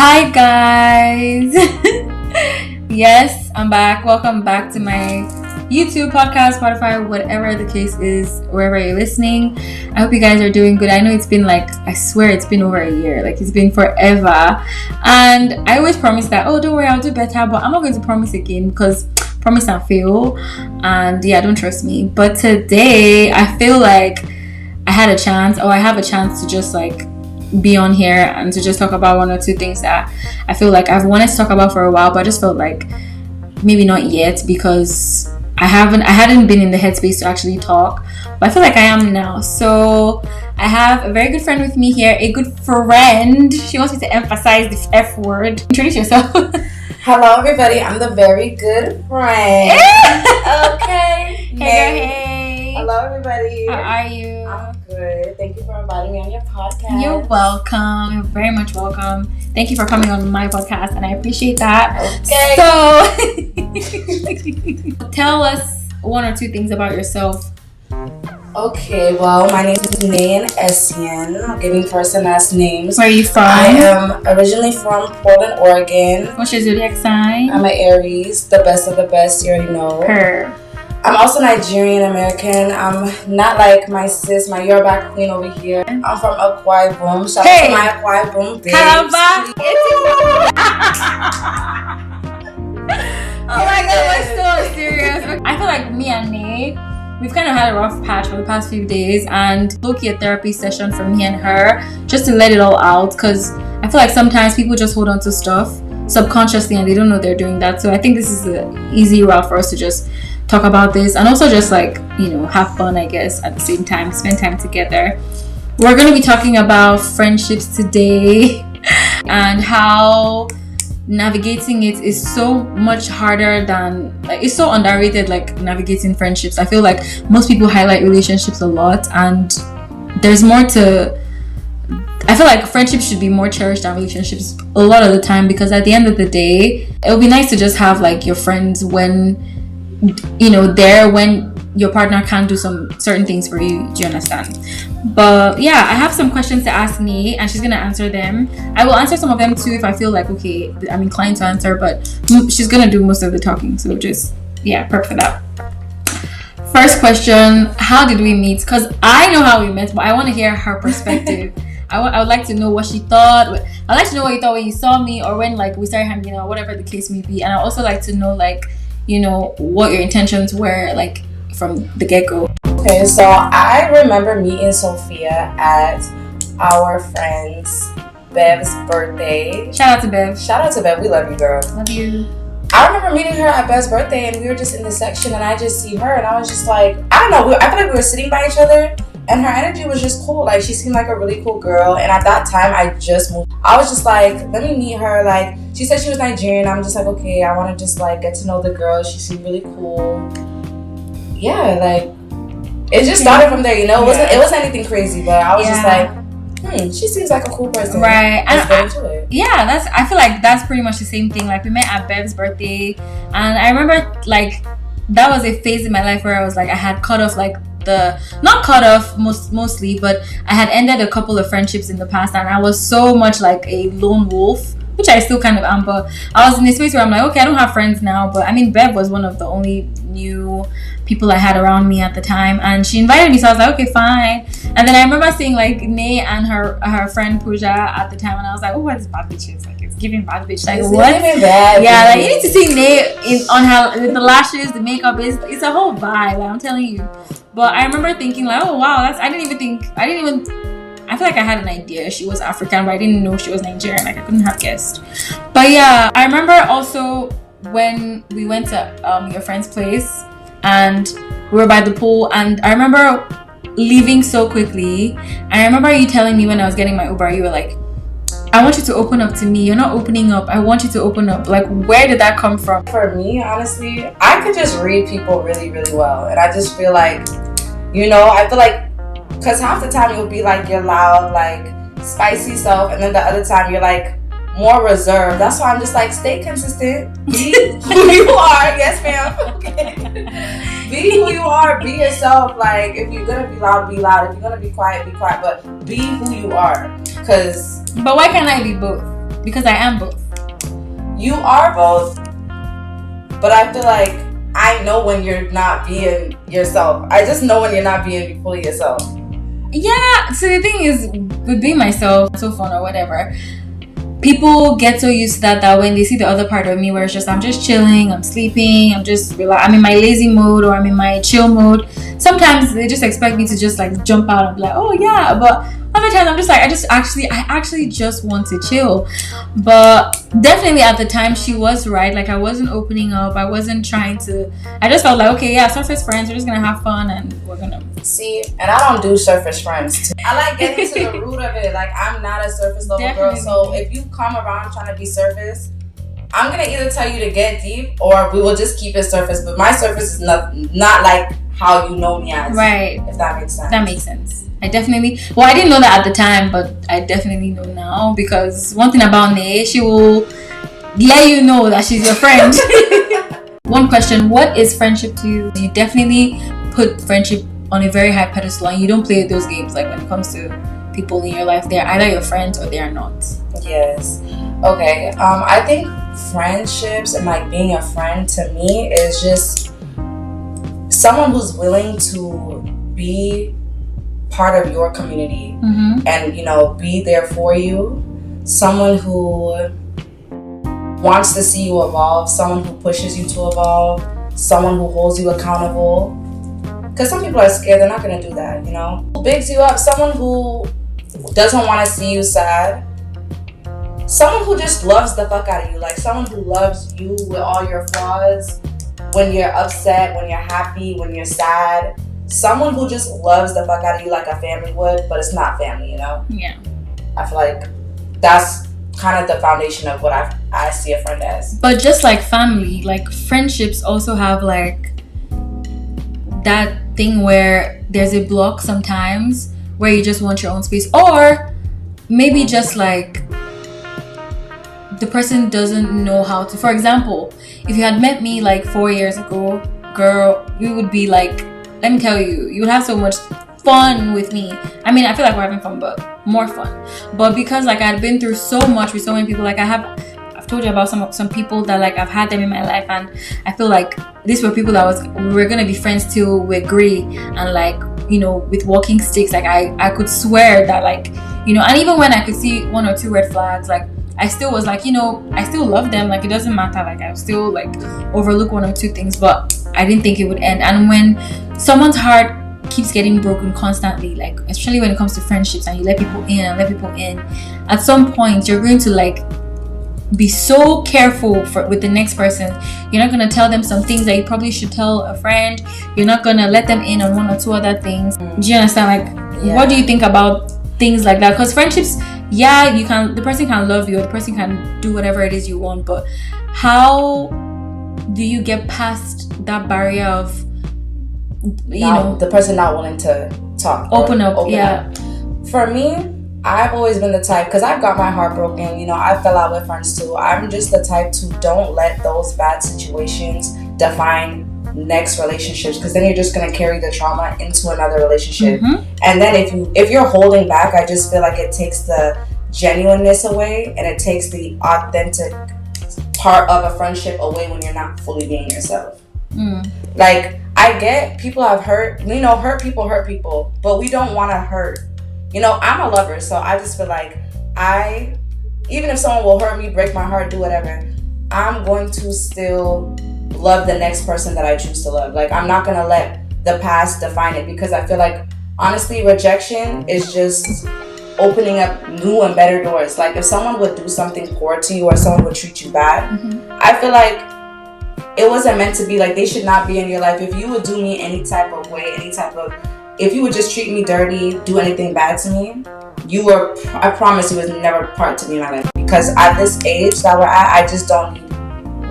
Hi guys. Yes, I'm back. Welcome back to my YouTube, podcast, Spotify, whatever the case is, wherever you're listening. I hope you guys are doing good. I know it's been I swear it's been over a year. It's been forever. And I always promise that, oh, don't worry, I'll do better. But I'm not going to promise again because promise and fail. And yeah, don't trust me. But today, I feel like I have a chance to just be on here and to just talk about one or two things that I feel like I've wanted to talk about for a while, but I just felt like maybe not yet because I hadn't been in the headspace to actually talk, but I feel like I am now. So I have a very good friend with me here, a good friend. She wants me to emphasize the F word. Introduce yourself. Hello everybody, I'm the very good friend. Okay. Hey. Hello everybody. How are you? I'm good. Thank you for inviting me on your podcast. You're welcome. You're very much welcome. Thank you for coming on my podcast, and I appreciate that. Okay. So, tell us one or two things about yourself. Okay, well, my name is NEY S1. I'm giving first and last names. Where are you from? I am originally from Portland, Oregon. What's your zodiac sign? I'm an Aries, the best of the best, you already know. Her. I'm also Nigerian American. I'm not like my sis, my Yoruba queen over here. I'm from Akwa Ibom. Shout out to my Akwa Ibom babes. Kalaba. Oh my god, we're so serious. I feel like me and Nate, we've kind of had a rough patch for the past few days, and low-key a therapy session for me and her just to let it all out, because I feel like sometimes people just hold on to stuff subconsciously and they don't know they're doing that. So I think this is an easy route for us to just talk about this and also just have fun, I guess, at the same time, spend time together. We're going to be talking about friendships today and how navigating it is so much harder than it's so underrated, navigating friendships. I feel like most people highlight relationships a lot, and there's more to. I feel like friendships should be more cherished than relationships a lot of the time, because at the end of the day, it would be nice to just have your friends when when your partner can't do some certain things for you. Do you understand? But yeah, I have some questions to ask Ney, and she's gonna answer them. I will answer some of them too if I feel like okay, I'm inclined to answer, but she's gonna do most of the talking, so just prep for that. First question: how did we meet? Because I know how we met, but I want to hear her perspective. I would like to know what she thought. I'd like to know what you thought when you saw me, or when we started hanging out, whatever the case may be. And I also like to know what your intentions were from the get-go. Okay, so I remember meeting Sophia at our friend's Bev's birthday. Shout out to Bev. Shout out to Bev. We love you, girl. Love you. I remember meeting her at Bev's birthday, and we were just in the section, and I just see her, and I was just I don't know. I feel like we were sitting by each other, and her energy was just cool. She seemed like a really cool girl, and at that time, I just moved. I was just let me meet her. She said she was Nigerian. I'm just okay, I want to just get to know the girl. She seemed really cool. Yeah, it just started from there, It wasn't anything crazy, but I was just she seems like a cool person. Right. Let's get into it. Yeah, I feel like that's pretty much the same thing. We met at Bev's birthday, and I remember that was a phase in my life where I was I had cut off not cut off mostly, but I had ended a couple of friendships in the past, and I was so much a lone wolf, which I still kind of am, but I was in a space where I'm okay, I don't have friends now, but I mean, Bev was one of the only new people I had around me at the time, and she invited me, so I was okay, fine. And then I remember seeing Ney and her friend Pooja at the time, and I was oh, what is bad bitches? It's giving bad bitch. What? Bad, yeah, you need to see Ney on her with the lashes, the makeup, it's a whole vibe, I'm telling you. But I remember thinking oh wow, I feel like I had an idea she was African, but I didn't know she was Nigerian. I couldn't have guessed. But yeah, I remember also when we went to your friend's place and we were by the pool, and I remember leaving so quickly. And I remember you telling me when I was getting my Uber, you were I want you to open up to me. You're not opening up. I want you to open up. Where did that come from? For me, honestly, I could just read people really, really well. And I just feel I feel because half the time you'll be your loud, spicy self, and then the other time you're more reserved. That's why I'm just stay consistent. Be who you are. Yes, ma'am. Okay. Be who you are. Be yourself. If you're gonna be loud, be loud. If you're gonna be quiet, but be who you are. But why can't I be both? because I am both. You are both, but I feel like I know when you're not being yourself. I just know when you're not being fully yourself. Yeah, so the thing is, with being myself, so fun or whatever, people get so used to that when they see the other part of me where it's just, I'm just chilling, I'm sleeping, I'm in my lazy mode or I'm in my chill mode. Sometimes they just expect me to just like jump out and be like, oh yeah, but other times I'm just like, I actually just want to chill. But definitely at the time she was right. Like I wasn't opening up, I wasn't trying to, I just felt like, okay, yeah, surface friends, we're just gonna have fun and we're gonna see. And I don't do surface friends. I like getting to the root of it. Like I'm not a surface level girl, so if you come around trying to be surface, I'm gonna either tell you to get deep or we will just keep it surface. But my surface is not like how you know me as. Right. If that makes sense. That makes sense. I didn't know that at the time, but I definitely know now, because one thing about NEY, she will let you know that she's your friend. One question, what is friendship to you? You definitely put friendship on a very high pedestal and you don't play those games. Like when it comes to people in your life, they're either your friends or they are not. Yes. Okay. I think friendships and like being a friend to me is just someone who's willing to be part of your community and be there for you. Someone who wants to see you evolve, someone who pushes you to evolve, someone who holds you accountable. Because some people are scared, they're not going to do that, Who bigs you up, someone who doesn't want to see you sad. Someone who just loves the fuck out of you, like someone who loves you with all your flaws, when you're upset, when you're happy, when you're sad. Someone who just loves the fuck out of you like a family would, but it's not family, Yeah. I feel like that's kind of the foundation of what I see a friend as. But just like family, like friendships also have like that thing where there's a block sometimes where you just want your own space, or maybe just like the person doesn't know how to. For example, if you had met me like 4 years ago, girl, we would be like, let me tell you, you would have so much fun with me. I mean, I feel like we're having fun, but more fun. But because like I'd been through so much with so many people, like I've told you about some people that like I've had them in my life, and I feel like these were people that we were gonna be friends till we agree, and like with walking sticks, like I could swear that like and even when I could see 1 or 2 red flags, like I still was like, I still love them. Like it doesn't matter. Like I still like overlook 1 or 2 things, but I didn't think it would end. And when someone's heart keeps getting broken constantly, like especially when it comes to friendships, and you let people in, at some point you're going to like be so careful with the next person. You're not going to tell them some things that you probably should tell a friend. You're not going to let them in on 1 or 2 other things. Do you understand? Like, What do you think about things like that? Because friendships, the person can love you, or the person can do whatever it is you want, but how do you get past that barrier of the person not willing to talk, open up? For me, I've always been the type, because I've got my heart broken, I fell out with friends too. I'm just the type to don't let those bad situations define next relationships, because then you're just going to carry the trauma into another relationship. And then if you're holding back, I just feel like it takes the genuineness away, and it takes the authentic part of a friendship away when you're not fully being yourself. Like I get people have hurt, hurt people, but we don't want to hurt. I'm a lover, so I just feel like even if someone will hurt me, break my heart, do whatever, I'm going to still love the next person that I choose to love. Like I'm not gonna let the past define it, because I feel like honestly rejection is just opening up new and better doors. Like if someone would do something poor to you, or someone would treat you bad, I feel like it wasn't meant to be. Like they should not be in your life. If you would do me any type of way, if you would just treat me dirty, do anything bad to me, I promise you was never part to be in my life. Because at this age that we're at,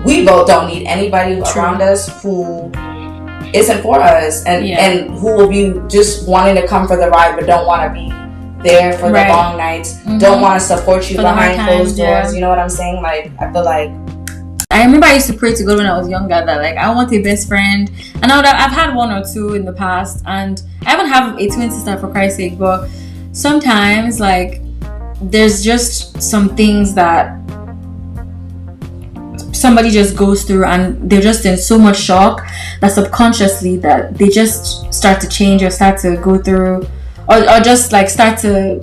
we both don't need anybody around us who isn't for us, and who will be just wanting to come for the ride but don't want to be there for the long nights, don't want to support you for behind closed doors. You know what I'm saying? Like I feel like I remember I used to pray to God when I was younger that like I want a best friend, and I've had 1 or 2 in the past, and I haven't have a twin sister for Christ's sake, but sometimes like there's just some things that somebody just goes through and they're just in so much shock that subconsciously that they just start to change or start to go through or just like start to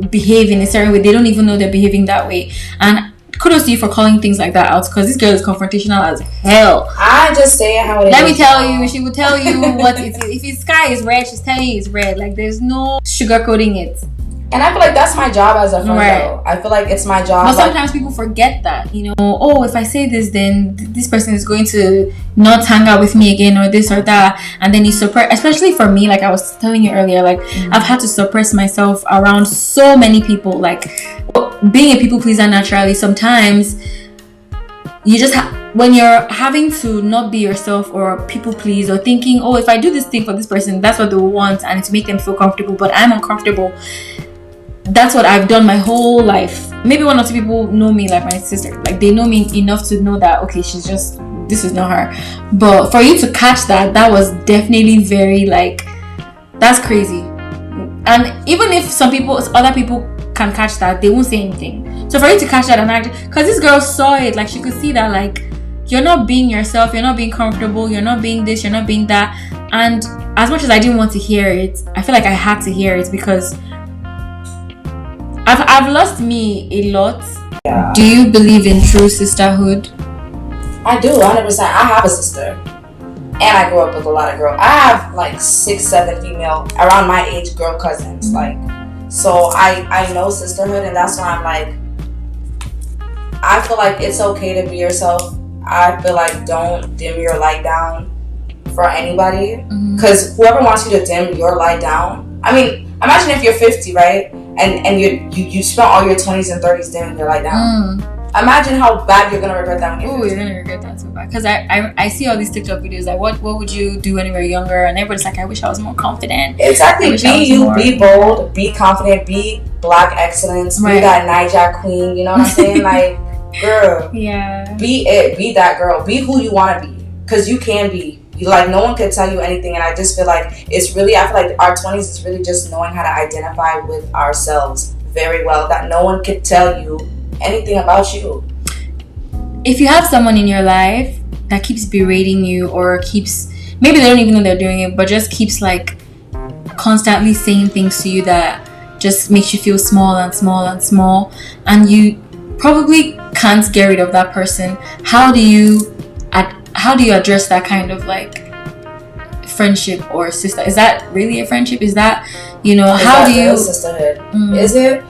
behave in a certain way. They don't even know they're behaving that way. And kudos to you for calling things like that out, because this girl is confrontational as hell. I just say how it is. Let me tell you, she will tell you what it is. If the sky is red, she's telling you it's red. Like, there's no sugarcoating it. And I feel like that's my job as a friend, though. I feel like it's my job. But sometimes people forget that, you know. Oh, if I say this, then this person is going to not hang out with me again, or this or that. And then you suppress, especially for me, like I was telling you earlier, like I've had to suppress myself around so many people. Like, being a people pleaser naturally, sometimes you just when you're having to not be yourself or people please, or thinking, oh, if I do this thing for this person, that's what they want, and to make them feel comfortable, but I'm uncomfortable. That's what I've done my whole life. Maybe one or two people know me, like my sister, like they know me enough to know that, okay, she's just, this is not her. But for you to catch that was definitely very, like, that's crazy. And even if other people can catch that, they won't say anything. So for you to catch that and act, because this girl saw it, like she could see that, like, you're not being yourself, you're not being comfortable, you're not being this, you're not being that. And as much as I didn't want to hear it, I feel like I had to hear it, because I've lost me a lot. Yeah. Do you believe in true sisterhood? I do, 100%. I have a sister, and I grew up with a lot of girls. I have like 6, 7 female around my age girl cousins. Like, so I know sisterhood, and that's why I'm like, I feel like it's okay to be yourself. I feel like don't dim your light down for anybody, because whoever wants you to dim your light down. I mean, imagine if you're 50, right? And you spent all your 20s and 30s dimming your light down. Imagine how bad you're gonna regret that when you're 50. You're gonna regret that so bad. Because I see all these TikTok videos like, what would you do when you were younger? And everybody's like, I wish I was more confident. Exactly. Be you, be bold, be confident, be black excellence, be that NEY queen. You know what I'm saying? Like, girl, yeah, be it, be that girl, be who you want to be, because you can be. Like, no one can tell you anything, and I just feel like I feel like our 20s is really just knowing how to identify with ourselves very well, that no one can tell you anything about you. If you have someone in your life that keeps berating you, or maybe they don't even know they're doing it, but just keeps like constantly saying things to you that just makes you feel small and small and small, and you probably can't get rid of that person, how do you address that kind of like friendship or sister? Is that really a friendship? Is that, you know, how do you sisterhood? Is it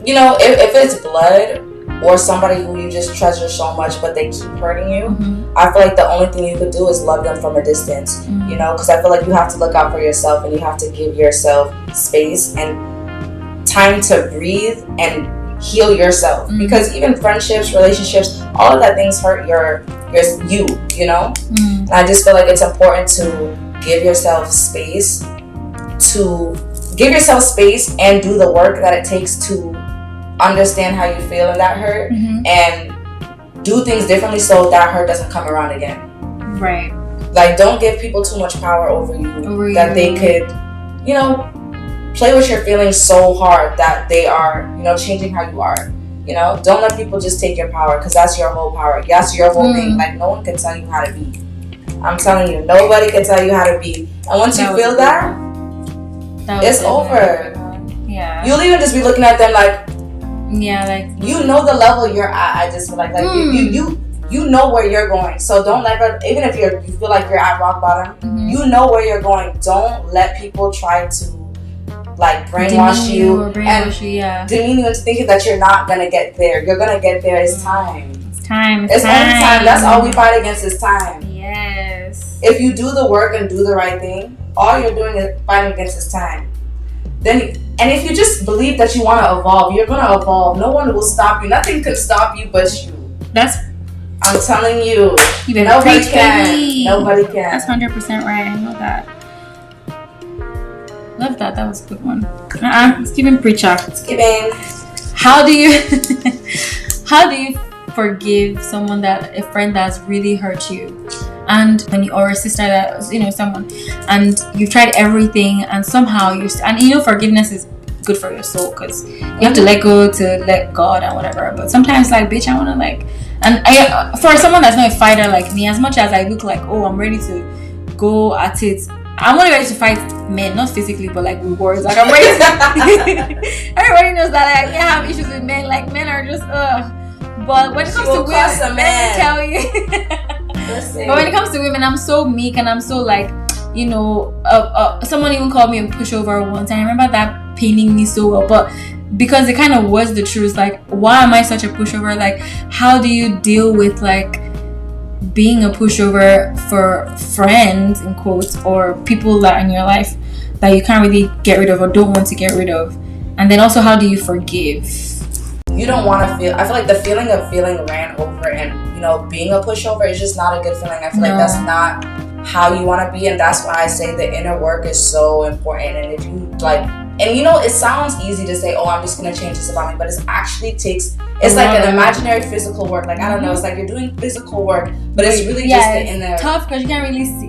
you know, if it's blood or somebody who you just treasure so much but they keep hurting you, I feel like the only thing you could do is love them from a distance, you know, because I feel like you have to look out for yourself, and you have to give yourself space and time to breathe and heal yourself, because even friendships, relationships, all of that things hurt you know. And I just feel like it's important to give yourself space and do the work that it takes to understand how you feel in that hurt, and do things differently so that hurt doesn't come around again. Right. Like, don't give people too much power over you that they could, you know, play with your feelings so hard that they are, you know, changing how you are. You know, don't let people just take your power, because that's your whole power. That's your whole thing. Like, no one can tell you how to be. I'm telling you, nobody can tell you how to be. And once you feel that it's over. Yeah. You'll even just be looking at them like, yeah, like, you know the level you're at. I just feel like you know where you're going. So don't ever, even if you feel like you're at rock bottom, you know where you're going. Don't let people try to like brainwash you and demean you into thinking that you're not gonna get there. You're gonna get there. It's time. It's time. It's only time. That's all we fight against is time. Yes. If you do the work and do the right thing, all you're doing is fighting against is time. And if you just believe that you want to evolve, you're gonna evolve. No one will stop you. Nothing could stop you but you. I'm telling you. Nobody can. Nobody can. That's 100% right. I know that. Love that. That was a good one. It's giving preacher. It's giving. How do you forgive a friend that's really hurt you, and or a sister that, you know, someone, and you've tried everything, and somehow forgiveness is good for your soul, because you have to let go to let God and whatever. But sometimes, like, bitch, And for someone that's not a fighter like me, as much as I look like, oh, I'm ready to go at it, I'm only ready to fight men, not physically, but like with words. Like I'm ready to everybody knows that I can't have issues with men. Like men are just but when it comes to women, let me tell you. But when it comes to women, I'm so meek and I'm so like, you know, someone even called me a pushover once. I remember that paining me so well, but because it kind of was the truth. Like, why am I such a pushover? Like, how do you deal with like being a pushover for friends in quotes or people that are in your life that you can't really get rid of or don't want to get rid of? And then also, how do you forgive? You don't want to feel. I feel like the feeling of feeling ran over and, you know, being a pushover is just not a good feeling. I feel like that's not how you want to be, and that's why I say the inner work is so important. And if you like, and you know, it sounds easy to say, oh, I'm just gonna change this about me, but it actually takes, it's like an imaginary physical work. Like, I don't know, it's like you're doing physical work, but it's really just the inner. It's tough because you can't really see.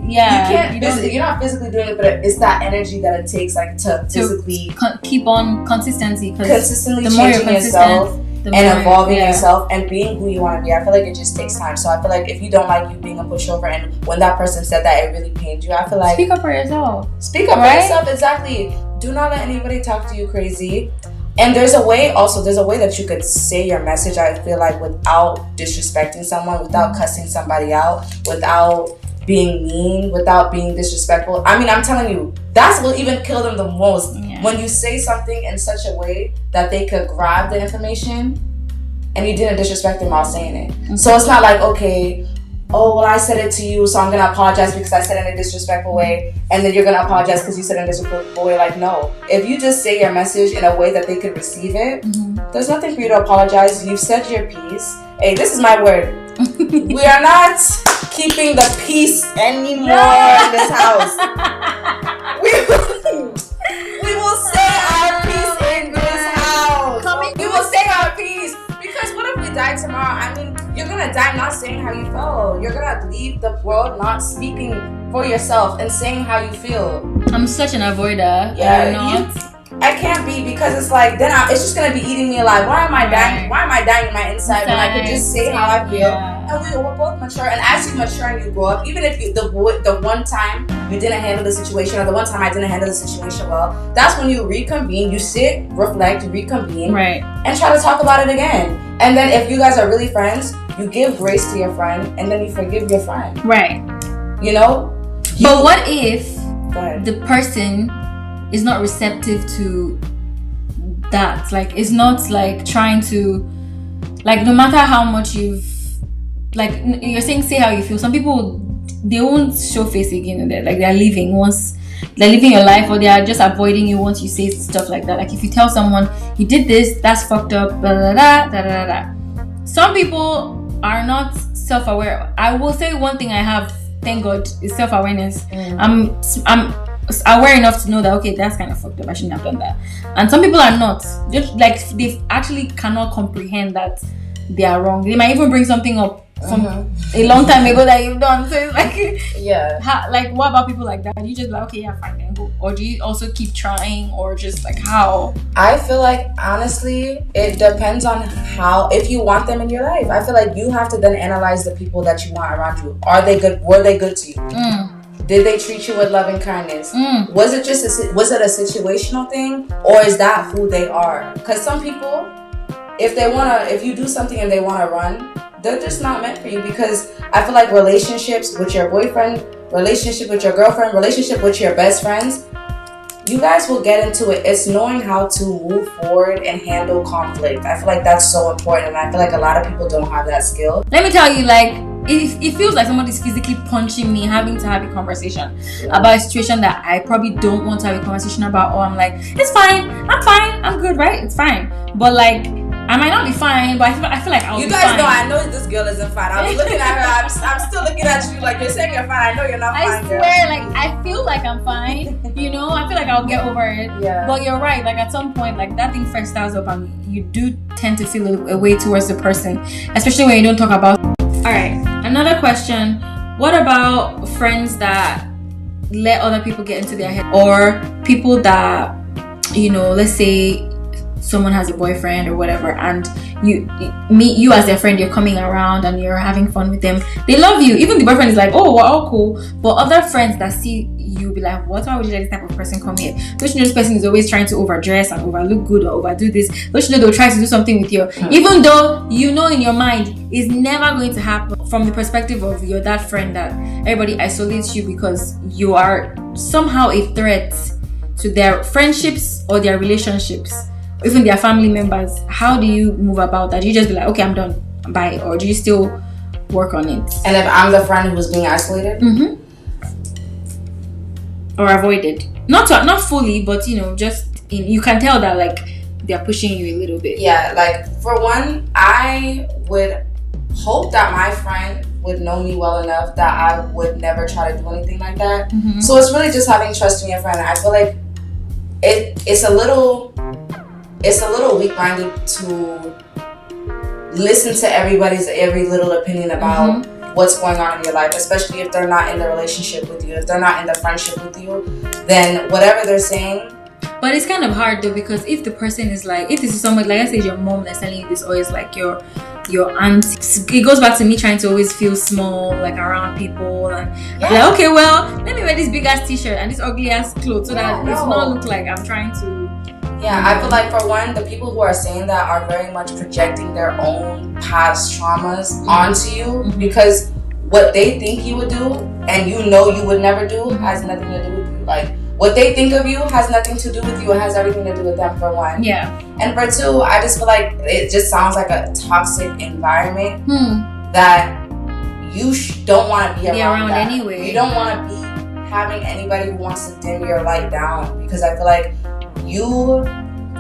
You're not physically doing it, but it's that energy that it takes, like, to physically keep on consistently. Consistently changing yourself and evolving yourself and being who you want to be. I feel like it just takes time. So I feel like if you don't like you being a pushover, and when that person said that, it really pained you, I feel like speak up for yourself. Speak up for yourself, exactly. Do not let anybody talk to you crazy. And there's a way that you could say your message, I feel like, without disrespecting someone, without cussing somebody out, without being mean, without being disrespectful. I mean, I'm telling you, that's what even kill them the most. When you say something in such a way that they could grab the information and you didn't disrespect them while saying it. So it's not like, okay, oh, well, I said it to you, so I'm gonna apologize because I said it in a disrespectful way, and then you're gonna apologize because you said it in a disrespectful way. Like, no. If you just say your message in a way that they could receive it, there's nothing for you to apologize. You've said your piece. Hey, this is my word. We are not keeping the peace anymore in this house. We will say our piece in this house. We will say our piece. Because what if we die tomorrow? I mean, you're gonna die not saying how you felt. You're gonna leave the world not speaking for yourself and saying how you feel. I'm such an avoider. I can't be, because it's like then it's just gonna be eating me alive. Why am I dying? Why am I dying in my inside when I could just say how I feel? And we're both mature. And as you mature and you grow up, even if you the one time you didn't handle the situation, or the one time I didn't handle the situation well, that's when you reconvene. You sit, reflect, reconvene, and try to talk about it again. And then if you guys are really friends, you give grace to your friend, and then you forgive your friend. You know. But what if the person is not receptive to that? Like, it's not like trying to, like, no matter how much you've, like, you're saying say how you feel. Some people, they won't show face again. Like, they're leaving your life, or they are just avoiding you once you say stuff like that. Like, if you tell someone you did this, that's fucked up, blah, blah, blah, blah, blah, blah. Some people are not self-aware. I will say one thing I have, thank God, is self-awareness. I'm aware enough to know that, okay, that's kind of fucked up, I shouldn't have done that. And some people are not. Just like, they actually cannot comprehend that they are wrong. They might even bring something up from a long time ago that you've done. So it's like, like, what about people like that? You just like, okay, yeah, fine, then go. Or do you also keep trying, or just like how? I feel like, honestly, it depends on how, if you want them in your life. I feel like you have to then analyze the people that you want around you. Are they good? Were they good to you? Did they treat you with love and kindness? Was it just was it a situational thing, or is that who they are? Because some people, if you do something and they wanna run, they're just not meant for you. Because I feel like relationships with your boyfriend, relationship with your girlfriend, relationship with your best friends, you guys will get into it. It's knowing how to move forward and handle conflict. I feel like that's so important, and I feel like a lot of people don't have that skill. Let me tell you, like, it feels like somebody's physically punching me, having to have a conversation about a situation that I probably don't want to have a conversation about. Or I'm like, it's fine, I'm good, right? It's fine. But like, I might not be fine, but I feel like I'll be fine. You guys know, I know this girl isn't fine. I'll be looking at her, I'm still looking at you like, you're saying you're fine. I know you're not fine, I swear, like, I feel like I'm fine. You know, I feel like I'll get over it. But you're right, like, at some point, like, that thing first starts up, and you do tend to feel a way towards the person, especially when you don't talk about. Alright, another question. What about friends that let other people get into their head? Or people that, you know, let's say someone has a boyfriend or whatever, and you as their friend, you're coming around and you're having fun with them. They love you. Even the boyfriend is like, oh, we're all cool. But other friends that see you be like, what? Why would you let this type of person come here? Don't you know this person is always trying to overdress and overlook good or overdo this? Don't you know they'll try to do something with you? Even though you know in your mind it's never going to happen, from the perspective of you're that friend that everybody isolates you because you are somehow a threat to their friendships or their relationships, even their family members. How do you move about that? Do you just be like, okay, I'm done, bye? Or do you still work on it? And if I'm the friend who's being isolated? Or avoided, not fully, but you can tell that like they're pushing you a little bit. Yeah, like for one, I would hope that my friend would know me well enough that I would never try to do anything like that. So it's really just having trust in your friend. I feel like it's a little weak-minded to listen to every little opinion about what's going on in your life, especially if they're not in the relationship with you, if they're not in the friendship with you, then whatever they're saying. But it's kind of hard though, because if the person is like, if this is someone, like I say your mom that's telling you this, or it's like your aunt, it goes back to me trying to always feel small, like around people, and like, okay, well, let me wear this big ass t-shirt and this ugly ass clothes so that it's not look like I'm trying to. Yeah, I feel like for one, the people who are saying that are very much projecting their own past traumas onto you, because what they think you would do and you would never do has nothing to do with you. Like what they think of you has nothing to do with you. It has everything to do with them, for one. Yeah. And for two, I just feel like it just sounds like a toxic environment that you don't want to be around that. Anyway. You don't want to be having anybody who wants to dim your light down, because I feel like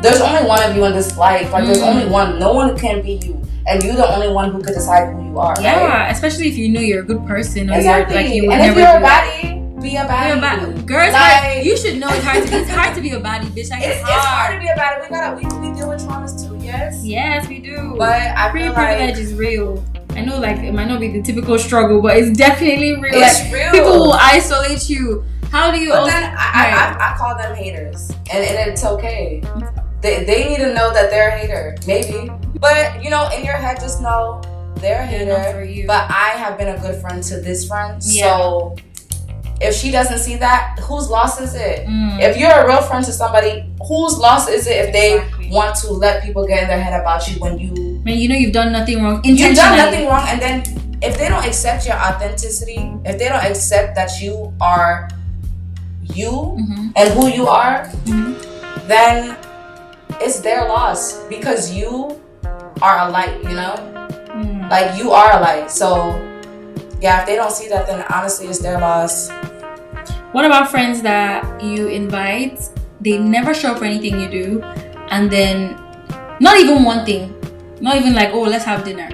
there's only one of you in this life. Like there's only one. No one can be you, and you're the only one who could decide who you are. Yeah, right? Especially if you know you're a good person, or exactly. you're like you would and never. If you're a baddie, be a baddie. Girls, like, you should know it's hard to be a baddie, bitch. Like, it's hard to be a baddie. We deal with traumas too. Yes, we do. But I feel like privilege is real. I know, like, it might not be the typical struggle, but it's definitely real. It's like, real. People will isolate you. How do you? But then I call them haters, and it's okay. They need to know that they're a hater, maybe. But in your head, just know they're a hater. But I have been a good friend to this friend, so if she doesn't see that, whose loss is it? If you're a real friend to somebody, whose loss is it if they want to let people get in their head about you when you've done nothing wrong? You've done nothing wrong, and then if they don't accept your authenticity, if they don't accept that you are you and who you are, then it's their loss, because you are a light, like you are a light. So yeah, if they don't see that, then honestly it's their loss. What about friends that you invite, they never show up for anything you do, and then not even one thing, not even like, oh, let's have dinner,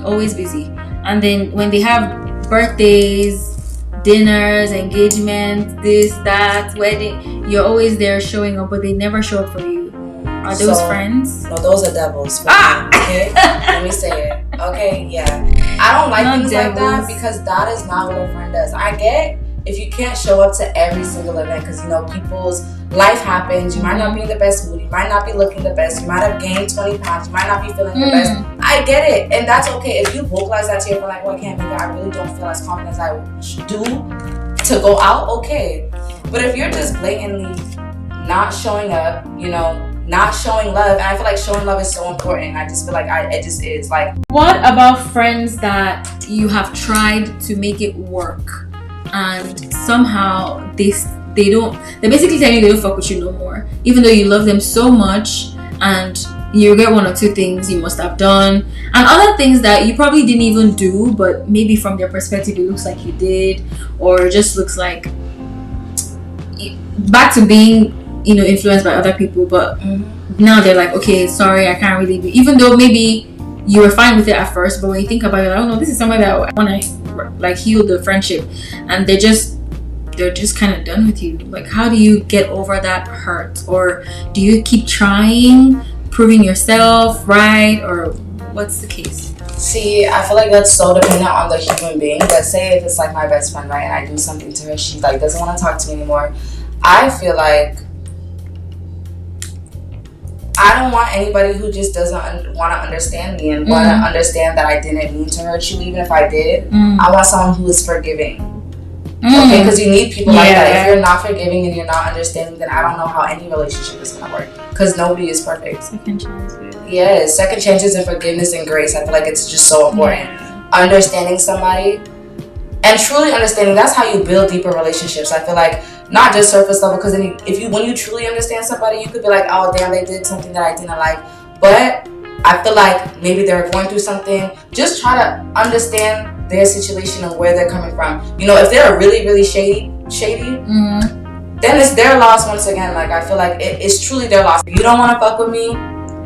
always busy, and then when they have birthdays, dinners, engagements, this, that, wedding, you're always there showing up, but they never show up for you. Are those friends? No, those are devils. Okay? Let me say it. Okay, yeah. I don't like things like that, because that is not what a friend does. I get if you can't show up to every single event, because people's life happens. You might not be in the best mood. You might not be looking the best. You might have gained 20 pounds. You might not be feeling your best. I get it, and that's okay. If you vocalize that to your friend, like, I can't make it. I really don't feel as confident as I do to go out. Okay, but if you're just blatantly not showing up, not showing love, and I feel like showing love is so important. I just feel like it just is. Like, what about friends that you have tried to make it work, and somehow they basically tell you they don't fuck with you no more, even though you love them so much, and you regret one or two things you must have done, and other things that you probably didn't even do, but maybe from their perspective it looks like you did, or it just looks like back to being influenced by other people, but now they're like, okay, sorry, I can't really be, even though maybe you were fine with it at first, but when you think about it, I don't know, this is somebody that I want to like heal the friendship, and they're just kind of done with you. Like, how do you get over that hurt? Or do you keep trying, proving yourself right, or what's the case? See, I feel like that's so dependent on the human being. Let's say if it's like my best friend, right, and I do something to her, she like doesn't want to talk to me anymore. I feel like I don't want anybody who just doesn't want to understand me and want to understand that I didn't mean to hurt you, even if I did. I want someone who is forgiving. Okay, because you need people like that. If you're not forgiving and you're not understanding, then I don't know how any relationship is gonna work. Because nobody is perfect. Second chances. Yes, second chances and forgiveness and grace. I feel like it's just so important. Yeah. Understanding somebody and truly understanding. That's how you build deeper relationships. I feel like not just surface level. Because when you truly understand somebody, you could be like, oh damn, they did something that I didn't like. But I feel like maybe they're going through something. Just try to understand their situation and where they're coming from. You know, if they're really, really shady, then it's their loss once again. Like, I feel like it's truly their loss. If you don't want to fuck with me,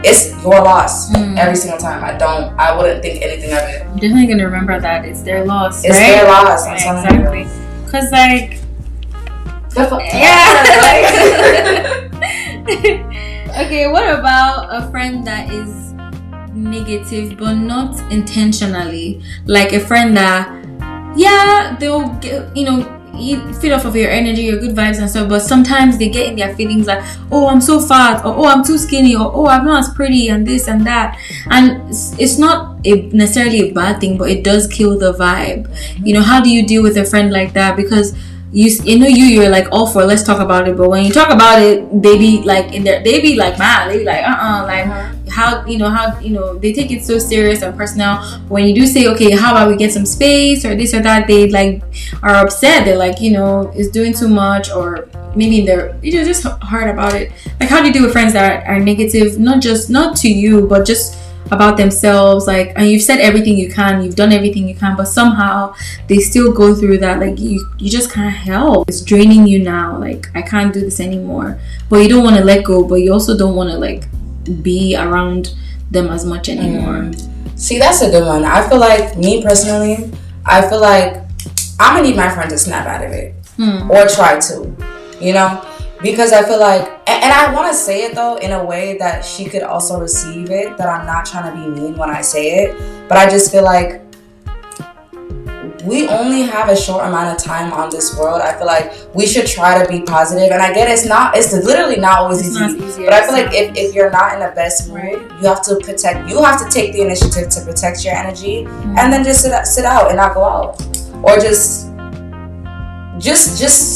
it's your loss every single time. I wouldn't think anything of it. I'm definitely going to remember that. It's their loss, It's right? their loss. Right, exactly. Because, like... Okay, what about a friend that is negative but not intentionally? Like a friend that they'll get, feed off of your energy, your good vibes and stuff, but sometimes they get in their feelings like, oh, I'm so fat, or oh, I'm too skinny, or oh, I'm not as pretty, and this and that. And it's not necessarily a bad thing, but it does kill the vibe. How do you deal with a friend like that? Because you're like all for let's talk about it, but when you talk about it, they be like mad, they be like how they take it so serious and personal. When you do say, okay, how about we get some space or this or that, they like are upset. They're like, it's doing too much, or maybe they're just hard about it. Like, how do you deal with friends that are negative, not to you, but just about themselves? Like, and you've said everything you can, you've done everything you can, but somehow they still go through that. Like, you just can't help. It's draining you now. Like, I can't do this anymore. But you don't want to let go, but you also don't want to like be around them as much anymore. See, that's a good one. I feel like, me personally, I'm gonna need my friend to snap out of it or try to, because I feel like, and I want to say it though in a way that she could also receive it, that I'm not trying to be mean when I say it, but I just feel like we only have a short amount of time on this world. I feel like we should try to be positive. And I get it's literally not always easy. But I feel like if you're not in the best mood, you have to take the initiative to protect your energy and then just sit out and not go out. Or just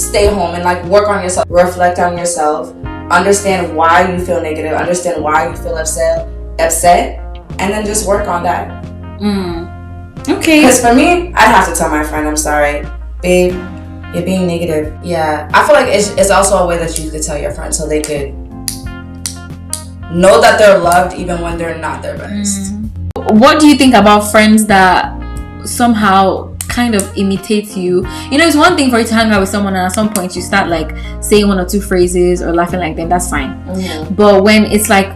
stay home and like work on yourself, reflect on yourself, understand why you feel negative, understand why you feel upset, and then just work on that. Okay. Because for me, I'd have to tell my friend, I'm sorry, babe, you're being negative. Yeah. I feel like it's also a way that you could tell your friend so they could know that they're loved even when they're not their best. What do you think about friends that somehow kind of imitate you? It's one thing for you to hang out with someone and at some point you start like saying one or two phrases or laughing like them, that's fine. But when it's like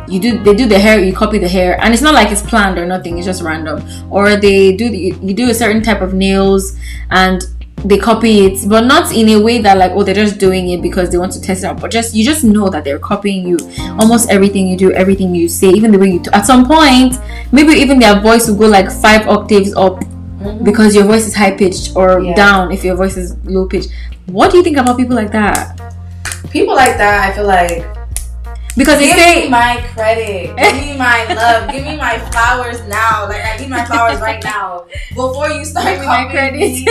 they do the hair, you copy the hair, and it's not like it's planned or nothing, it's just random. Or you do a certain type of nails and they copy it, but not in a way that like, oh, they're just doing it because they want to test it out, but you just know that they're copying you. Almost everything you do, everything you say, even the way you at some point, maybe even their voice will go like 5 octaves up because your voice is high pitched, or down if your voice is low pitched. What do you think about people like that? People like that, I feel like, because they give me my credit, give me my love, give me my flowers now. Like, I need my flowers right now before you start my credit.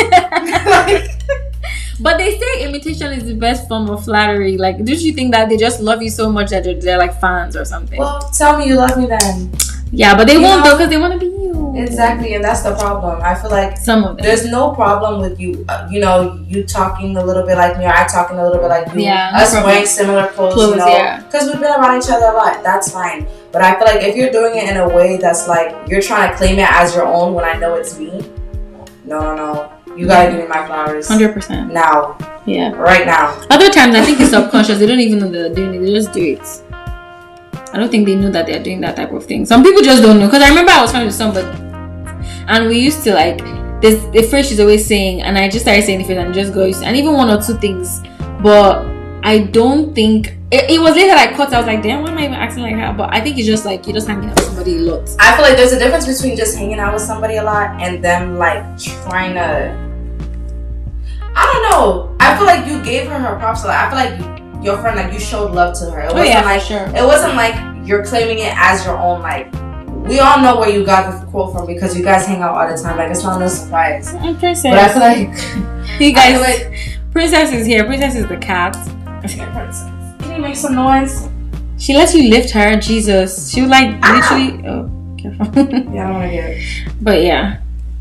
But they say imitation is the best form of flattery. Like, don't you think that they just love you so much that they're like fans or something? Well, tell me you love me then. Yeah, but they won't though, because they want to be you. Exactly, and that's the problem. I feel like some of them. There's no problem with you, you talking a little bit like me, or I talking a little bit like you. Yeah, us wearing similar clothes, because we've been around each other a lot. That's fine. But I feel like if you're doing it in a way that's like you're trying to claim it as your own when I know it's me, no. You gotta give me my flowers. 100%. Now. Yeah. Right now. Other times I think it's subconscious. They don't even know they're doing it. They just do it. I don't think they know that they're doing that type of thing. Some people just don't know. Because I remember I was friends with somebody, and we used to like, there's a phrase she's always saying, and I just started saying the phrase and it just goes, and even one or two things. But I don't think it was later that I caught. I was like, damn, why am I even acting like that? But I think it's just like you're just hanging out with somebody a lot. I feel like there's a difference between just hanging out with somebody a lot and them like trying to, I don't know. I feel like you gave her props. I feel like your friend, like, you showed love to her. It wasn't sure. It wasn't like you're claiming it as your own. Like, we all know where you got the quote from because you guys hang out all the time. Like, it's not no surprise. Princess. But I feel like you guys, Princess is here. Princess is the cat. Princess, can you make some noise? She lets you lift her. Jesus, she would like literally. Oh, careful. Yeah, I don't want to get it. But yeah,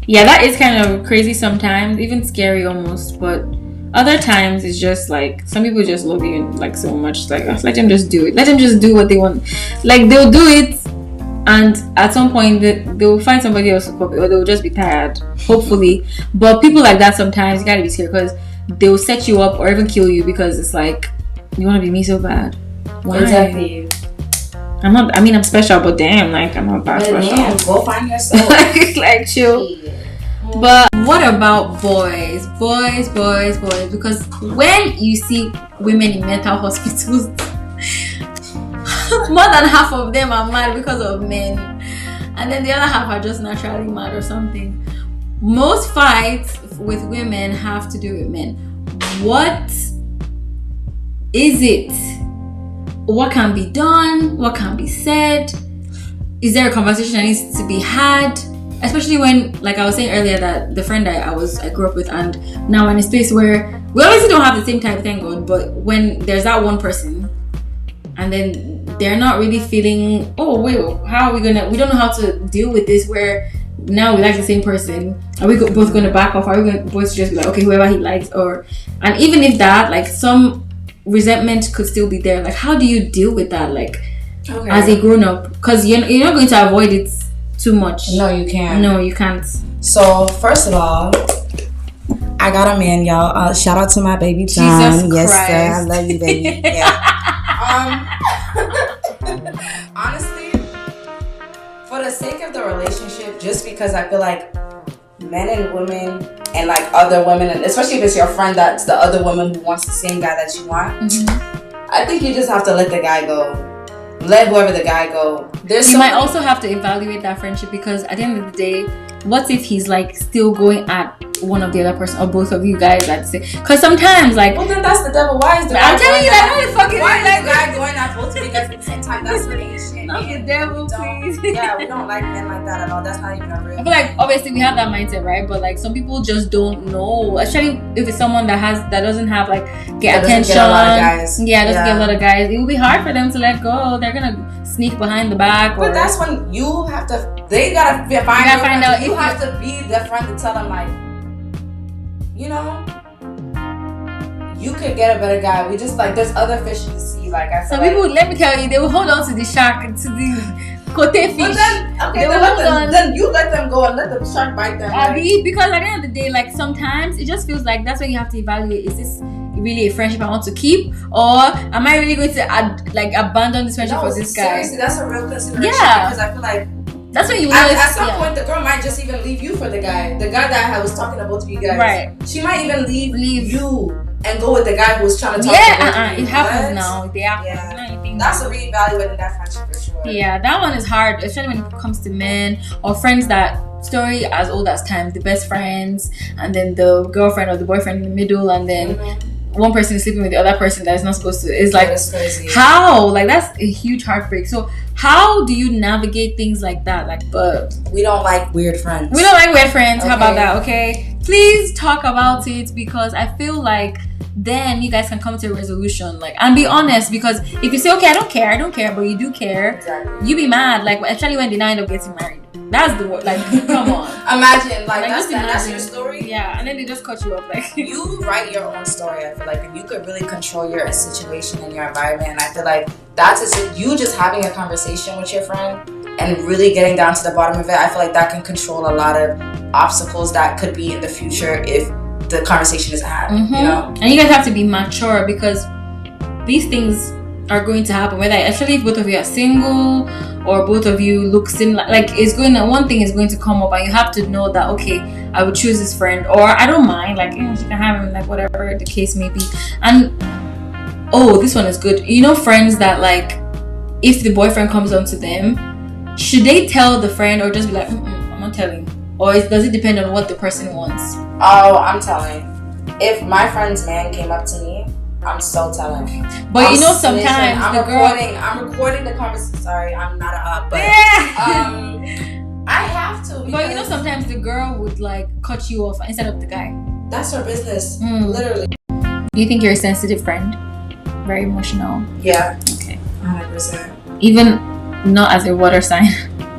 that is kind of crazy sometimes, even scary almost. But other times it's just like some people just love you like so much. Like, let them just do it. Let them just do what they want. Like, they'll do it. And at some point, they'll find somebody else to copy, or they'll just be tired, hopefully. But people like that sometimes, you gotta be scared because they'll set you up or even kill you because it's like, you want to be me so bad. Why? Exactly. I'm not. I mean, I'm special, but damn, like I'm not bad. Damn, go find yourself. like chill. Yeah. But what about boys? Boys. Because when you see women in mental hospitals, more than half of them are mad because of men, and then the other half are just naturally mad or something. Most fights with women have to do with men. What is it? What can be done? What can be said? Is there a conversation that needs to be had? Especially when, like I was saying earlier, that the friend I grew up with, and now in a space where we obviously don't have the same type, thank God, but when there's that one person and then they're not really feeling, oh wait, how are we don't know how to deal with this, where now we like the same person, are we both going to back off? Are we going to both just be like, okay, whoever he likes? And even if that, like, some resentment could still be there, like, how do you deal with that, like, as a grown-up? Because you're not going to avoid it too much. No, you can't. No, you can't. So first of all, I got a man, y'all. Shout out to my baby John. Jesus yes, Christ. sir. I love you, baby. Yeah. Honestly, for the sake of the relationship, just because I feel like men and women and like other women, and especially if it's your friend that's the other woman who wants the same guy that you want, I think you just have to let the guy go. Let whoever the guy go. You might also have to evaluate that friendship, because at the end of the day, what if he's like still going at one of the other person or both of you guys at the same? Because sometimes, like, well, then that's the devil. Why is the guy I'm telling you that really fucking why is the guy going at both of you guys at the same time? That's really shit. Not the devil, please. Yeah, we don't like men like that at all. That's not even a real. I feel like obviously we have that mindset, right? But like some people just don't know, especially if it's someone that doesn't have like attention. Get a lot of guys. Yeah, doesn't get a lot of guys. It will be hard for them to let go. They're gonna sneak behind the back. But that's when you have to. They gotta find out. You have to be the friend to tell them, like, you know, you could get a better guy. We just like, there's other fish to see. Like, I feel some like, people, let me tell you, they will hold on to the shark, to the cote fish. But then you let them go and let the shark bite them. Because at the end of the day, like, sometimes it just feels like that's when you have to evaluate: is this really a friendship I want to keep, or am I really going to abandon this friendship for this guy? Seriously, that's a real consideration. Yeah, because I feel like that's when you at some point the girl might just even leave you for the guy that I was talking to both of you guys. Right. She might even leave you and go with the guy who was trying to talk to you. It happens now. That's a reevaluating that friendship for sure. Yeah, that one is hard, especially when it comes to men or friends that story as old as time, the best friends, and then the girlfriend or the boyfriend in the middle, and then one person is sleeping with the other person that is not supposed to. It's like, that's crazy. How? Like, that's a huge heartbreak. So how do you navigate things like that? Like, but we don't like weird friends. We don't like weird friends. Okay. How about that? Okay, please talk about it, because I feel like then you guys can come to a resolution, like, and be honest. Because if you say, okay, I don't care, but you do care, exactly, you be mad. Like, especially when they now end up getting married. That's the word. Like, come on. Imagine, like that's your story. Yeah, and then they just cut you up. Like, you write your own story. I feel like if you could really control your situation and your environment, and I feel like you just having a conversation with your friend and really getting down to the bottom of it. I feel like that can control a lot of obstacles that could be in the future if the conversation is had. You know, and you guys have to be mature, because these things are going to happen, whether actually if both of you are single or both of you look similar. Like, one thing is going to come up, and you have to know that, okay, I would choose this friend, or I don't mind, like, you know, she can have him, like, whatever the case may be. And this one is good, you know, friends that, like, if the boyfriend comes on to them, should they tell the friend, or just be like, I'm not telling? Or does it depend on what the person wants? Oh, I'm telling. If my friend's man came up to me, I'm so telling. But you know, sometimes I'm recording the conversation. Sorry, I'm not up, but I have to. But you know, sometimes the girl would like cut you off instead of the guy. That's her business, literally. Do you think you're a sensitive friend? Very emotional. Yeah. Okay. 100%. Even not as a water sign.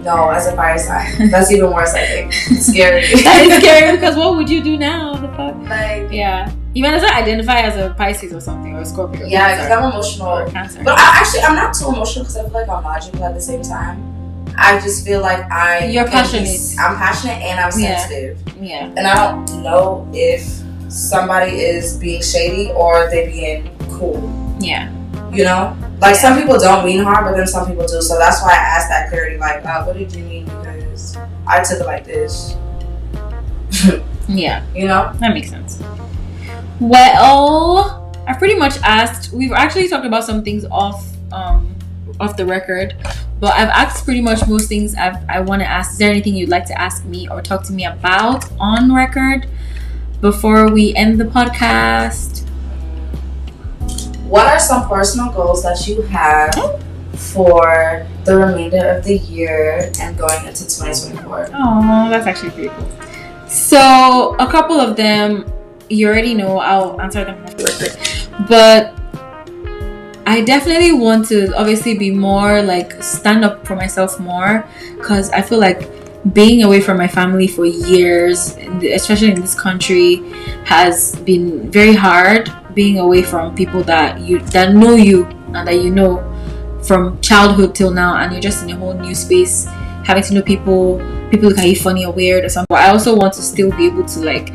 No, as a fire sign. That's even worse, I think. It's scary. That is scary because what would you do now? The fuck? Like, yeah. Even as I identify as a Pisces or something, or a Scorpio. Yeah, because I'm emotional. Or Cancer. But I'm not too emotional because I feel like I'm logical at the same time. I just feel like You're passionate. I'm passionate and I'm sensitive. Yeah. And I don't know if somebody is being shady or they being cool. Yeah. You know? Like, some people don't mean harm, but then some people do. So that's why I asked that clarity. Like, what did you mean? Because I took it like this. Yeah. You know? That makes sense. Well, I pretty much asked. We've actually talked about some things off the record, but I've asked pretty much most things I want to ask. Is there anything you'd like to ask me or talk to me about on record before we end the podcast? What are some personal goals that you have for the remainder of the year and going into 2024? Oh, that's actually pretty cool. So, a couple of them, you already know. I'll answer them off the record. But I definitely want to obviously be more like stand up for myself more, because I feel like being away from my family for years, especially in this country, has been very hard. Being away from people that know you and that you know from childhood till now, and you're just in a whole new space, having to know people look at you funny or weird or something. But I also want to still be able to like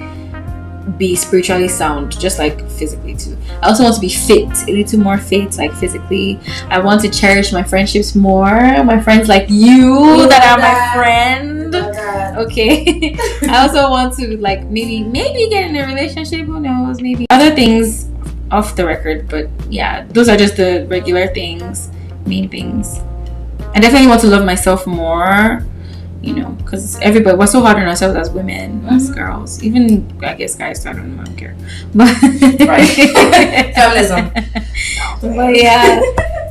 be spiritually sound, just like physically too. I also want to be fit, a little more fit, like physically. I want to cherish my friendships more, my friends like you that are my friend. Okay. I also want to like maybe get in a relationship, who knows, maybe other things off the record. But yeah, those are just the regular things, main things. I definitely want to love myself more, you know, because we're so hard on ourselves as women, as girls, even I guess guys. I don't care, but right. Feminism. But yeah,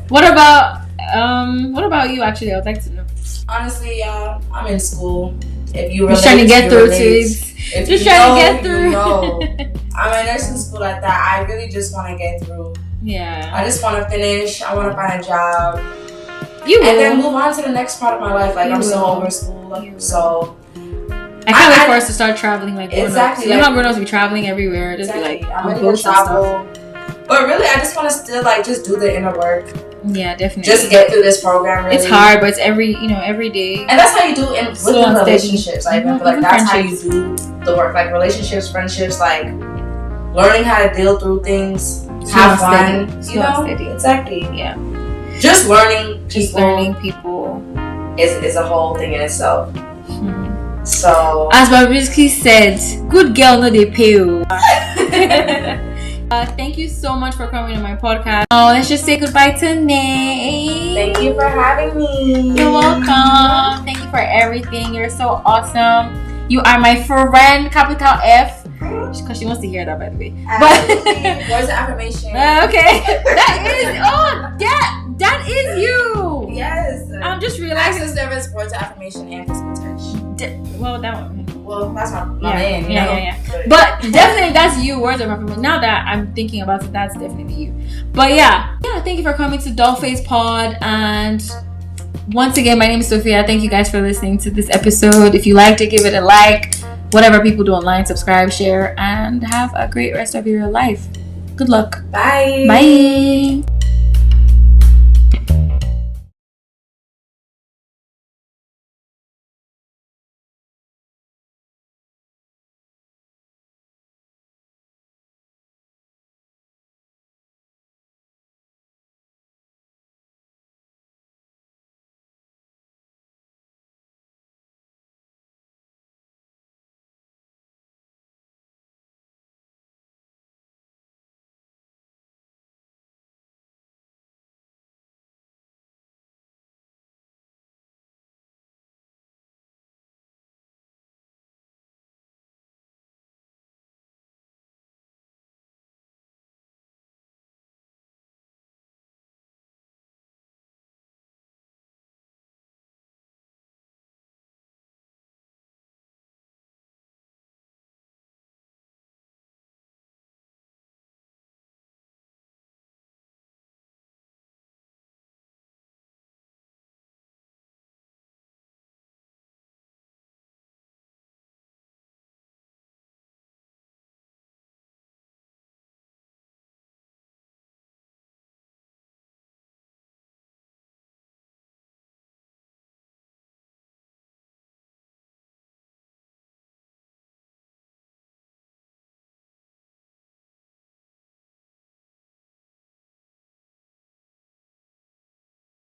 what about you? Actually, I would like to know. Honestly, I'm in school. If you just trying to get through to it, just trying to get through. I'm in nursing school like that. I really just want to get through. Yeah. I just want to finish. I want to find a job. You will. And then move on to the next part of my life. Like, I'm so over school. So I can't wait for us to start traveling like exactly. You know how grown-ups be traveling everywhere. Just exactly. be like, I'm ready to travel. But really, I just want to still like just do the inner work. Yeah, definitely. Just get through this program. Really. It's hard, but it's every day. And that's how you do with relationships. I feel like that's how you do the work. Like relationships, friendships, like learning how to deal through things, have fun. You know, exactly. Yeah. Just learning people is a whole thing in itself. So, as Bobrisky said, good girl no they pay you. Thank you so much for coming to my podcast. Let's just say goodbye to NEY. Thank you for having me. You're welcome. Thank you for everything. You're so awesome. You are my friend, capital F. Because she wants to hear that, by the way. Words of affirmation. Okay. That is you. Yes. I'm just realizing. Access service, words of affirmation, and physical touch. Well, that one. Well, that's my man. Yeah. But definitely, that's you. Words of affirmation. Now that I'm thinking about it, that's definitely you. But yeah. Thank you for coming to Dollface Pod. And once again, my name is Sophia. Thank you guys for listening to this episode. If you liked it, give it a like. Whatever people do online, subscribe, share, and have a great rest of your life. Good luck. Bye. Bye.